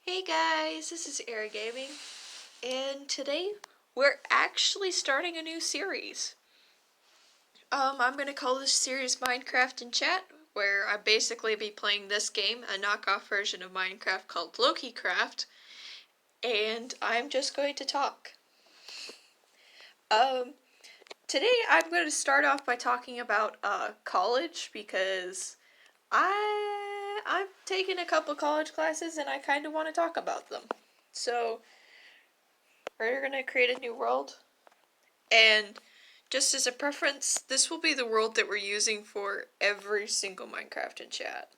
Hey guys, this is Era Gaming, and today we're actually starting a new series. I'm gonna call this series Minecraft in Chat, where I basically be playing this game, a knockoff version of Minecraft called LokiCraft, and I'm just going to talk. Um, Today I'm going to start off by talking about college because I've taken a couple college classes and I kind of want to talk about them. So we're gonna create a new world. And just as a preference, this will be the world that we're using for every single Minecraft in chat.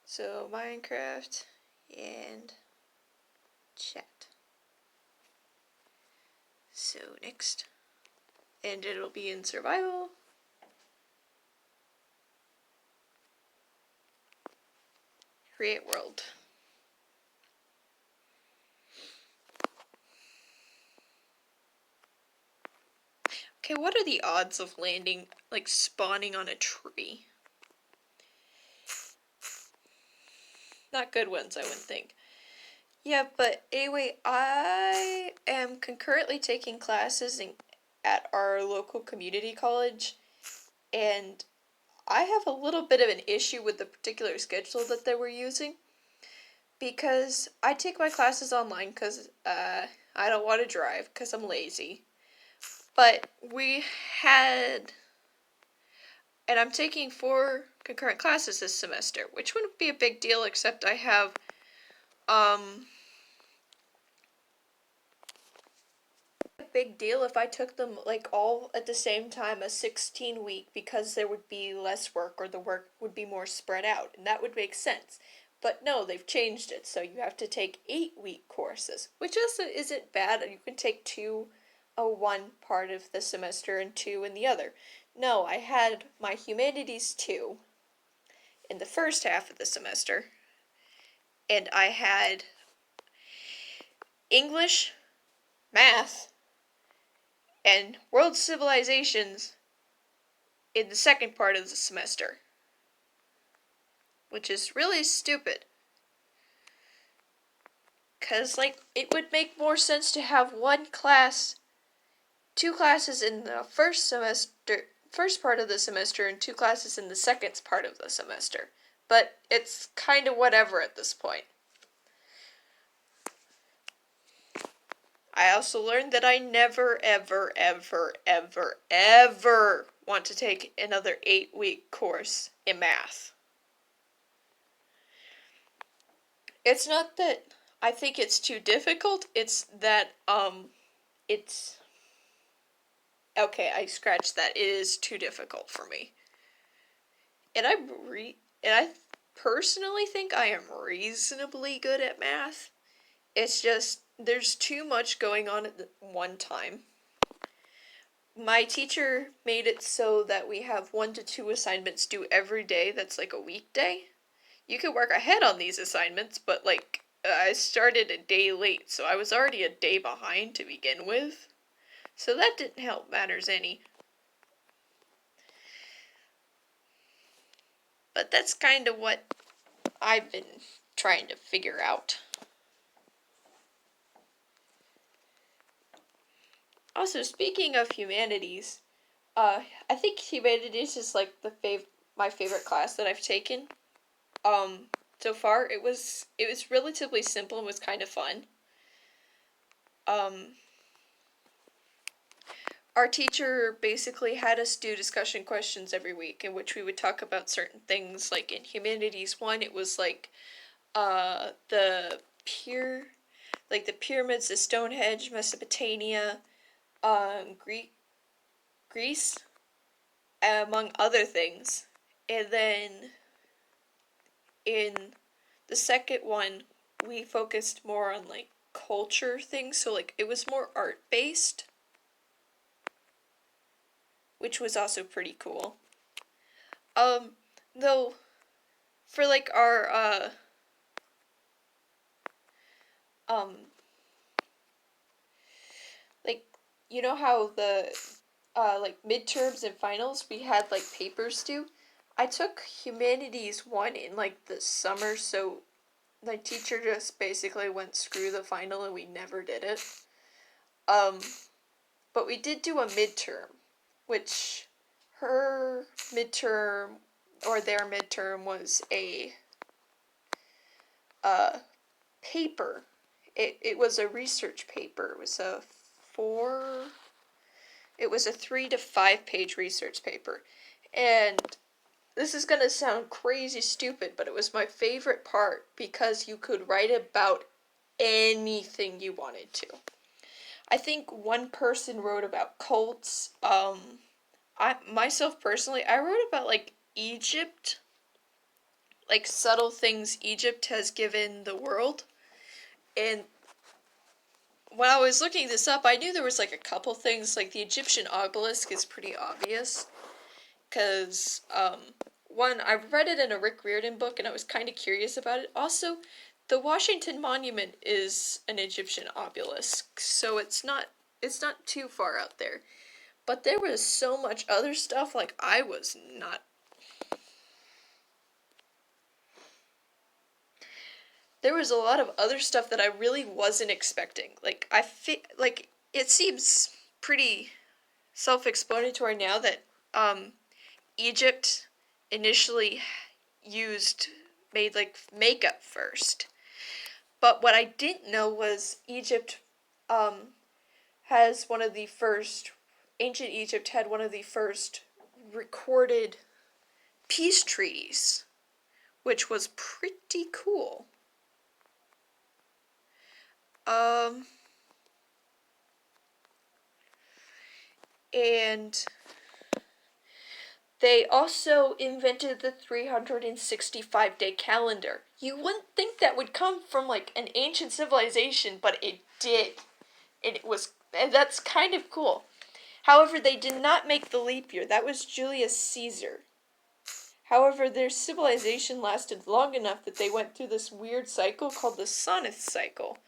So Minecraft and chat. So next. And it'll be in survival. Create world. Okay, what are the odds of landing, like spawning on a tree? Not good ones, I wouldn't think. Yeah, but anyway, I am concurrently taking classes at our local community college, and I have a little bit of an issue with the particular schedule that they were using, because I take my classes online because I don't want to drive because I'm lazy. But and I'm taking 4 concurrent classes this semester, which wouldn't be a big deal except I have a big deal if I took them like all at the same time, a 16-week, because there would be less work or the work would be more spread out, and that would make sense. But no, they've changed it, so you have to take 8-week courses, which also isn't bad. You can take 2 one part of the semester and 2 in the other. No, I had my humanities 2 in the first half of the semester, and I had English, math, and world civilizations in the second part of the semester, which is really stupid. Because, like, it would make more sense to have 2 classes in the first part of the semester, and 2 classes in the second part of the semester. But it's kind of whatever at this point. I also learned that I never, ever, ever, ever, ever want to take another 8-week course in math. It's not that I think it's too difficult, it's that, it's... Okay, I scratched that. It is too difficult for me. And I personally think I am reasonably good at math. It's just, there's too much going on at one time. My teacher made it so that we have 1 to 2 assignments due every day that's like a weekday. You could work ahead on these assignments, but like, I started a day late, so I was already a day behind to begin with. So that didn't help matters any. But that's kind of what I've been trying to figure out. Also, speaking of humanities, I think humanities is like my favorite class that I've taken. So far it was relatively simple and was kind of fun. Our teacher basically had us do discussion questions every week in which we would talk about certain things. Like in Humanities 1, it was like the pyramids of Stonehenge, Mesopotamia, Greece, among other things. And then in the second one, we focused more on like culture things, so like it was more art based, which was also pretty cool. Though for like our like, you know how the like midterms and finals we had like papers due? I took Humanities 1 in like the summer, so my teacher just basically went screw the final and we never did it. Um, but we did do a midterm, which her midterm or their midterm was a paper. It was a research paper. It was a 3 to 5 page research paper. And this is gonna sound crazy stupid, but it was my favorite part because you could write about anything you wanted to. I think one person wrote about cults. I myself personally, I wrote about like Egypt, like subtle things Egypt has given the world. And when I was looking this up, I knew there was like a couple things, like the Egyptian obelisk is pretty obvious. Because, one, I read it in a Rick Riordan book and I was kind of curious about it. Also, the Washington Monument is an Egyptian obelisk, so it's not too far out there. But there was so much other stuff, like, I was not. There was a lot of other stuff that I really wasn't expecting. Like, like, it seems pretty self-explanatory now that, Egypt initially made like makeup first. But what I didn't know was um, ancient Egypt had one of the first recorded peace treaties, which was pretty cool. And they also invented the 365-day calendar. You wouldn't think that would come from like an ancient civilization, but it did. And that's kind of cool. However, they did not make the leap year. That was Julius Caesar. However, their civilization lasted long enough that they went through this weird cycle called the Soneth cycle.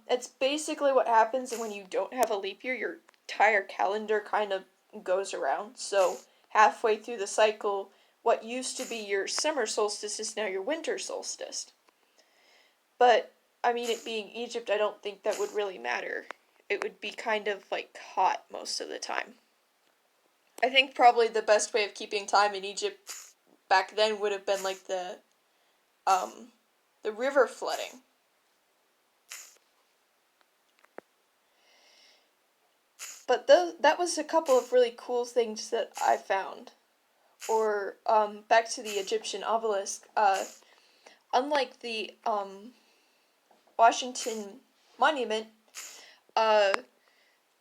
It's basically what happens when you don't have a leap year. Your entire calendar kind of goes around. So halfway through the cycle, what used to be your summer solstice is now your winter solstice. But, I mean, it being Egypt, I don't think that would really matter. It would be kind of, like, hot most of the time. I think probably the best way of keeping time in Egypt back then would have been, like, the river flooding. But that was a couple of really cool things that I found. Or, back to the Egyptian obelisk, unlike the, Washington Monument,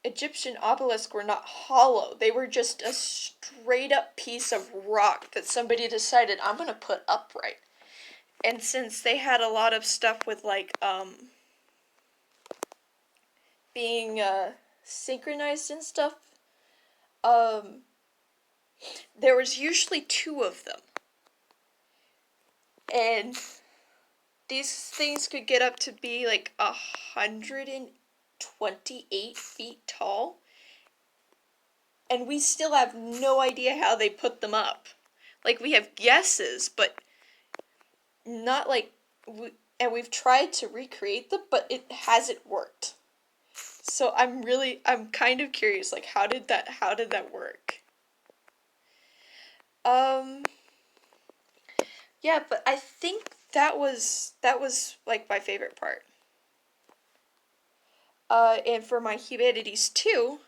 Egyptian obelisks were not hollow. They were just a straight up piece of rock that somebody decided, I'm gonna put upright. And since they had a lot of stuff with, like, being, synchronized and stuff, there was usually 2 of them. And these things could get up to be like 128 feet tall. And we still have no idea how they put them up. Like, we have guesses, but not like, and we've tried to recreate them, but it hasn't worked. So I'm kind of curious, like, how did that work? Yeah, but I think that was like my favorite part. And for my humanities too,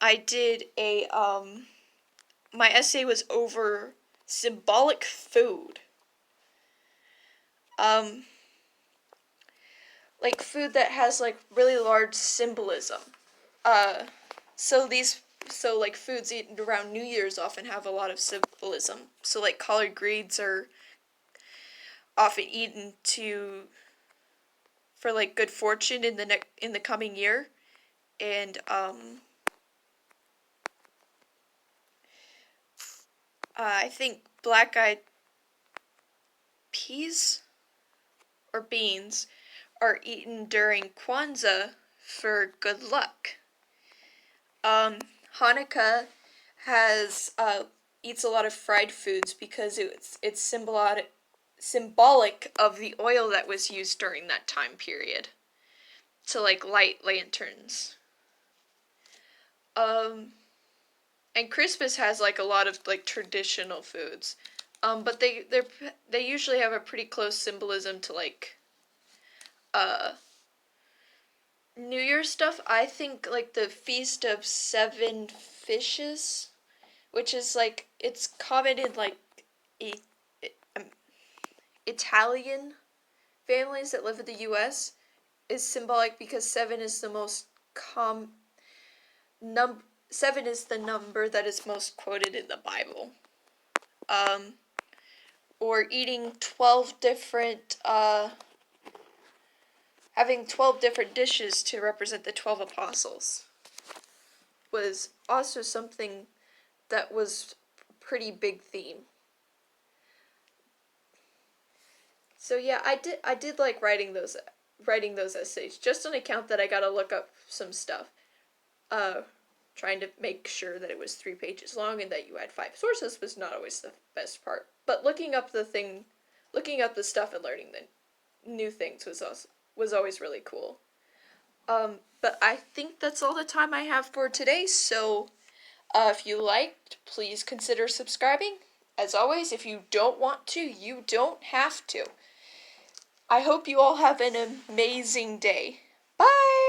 I did my essay was over symbolic food. Um, like food that has like really large symbolism. Uh, so like foods eaten around New Year's often have a lot of symbolism. So like collard greens are often eaten for like good fortune in the coming year, and I think black-eyed peas or beans are eaten during Kwanzaa for good luck. Hanukkah has eats a lot of fried foods because it's symbolic of the oil that was used during that time period to like light lanterns. And Christmas has like a lot of like traditional foods. But they usually have a pretty close symbolism to like uh New Year's stuff. I think like the Feast of Seven Fishes, which is like it's common in like e- um, Italian families that live in the U.S. is symbolic because seven is the most com num seven is the number that is most quoted in the Bible. Um, or eating 12 different having 12 different dishes to represent the 12 apostles was also something that was a pretty big theme. So yeah, I did like writing those essays just on account that I got to look up some stuff. Uh Trying to make sure that it was 3 pages long and that you had 5 sources was not always the best part. But looking up the stuff and learning the new things was always really cool. But I think that's all the time I have for today. So, if you liked, please consider subscribing. As always, if you don't want to, you don't have to. I hope you all have an amazing day. Bye!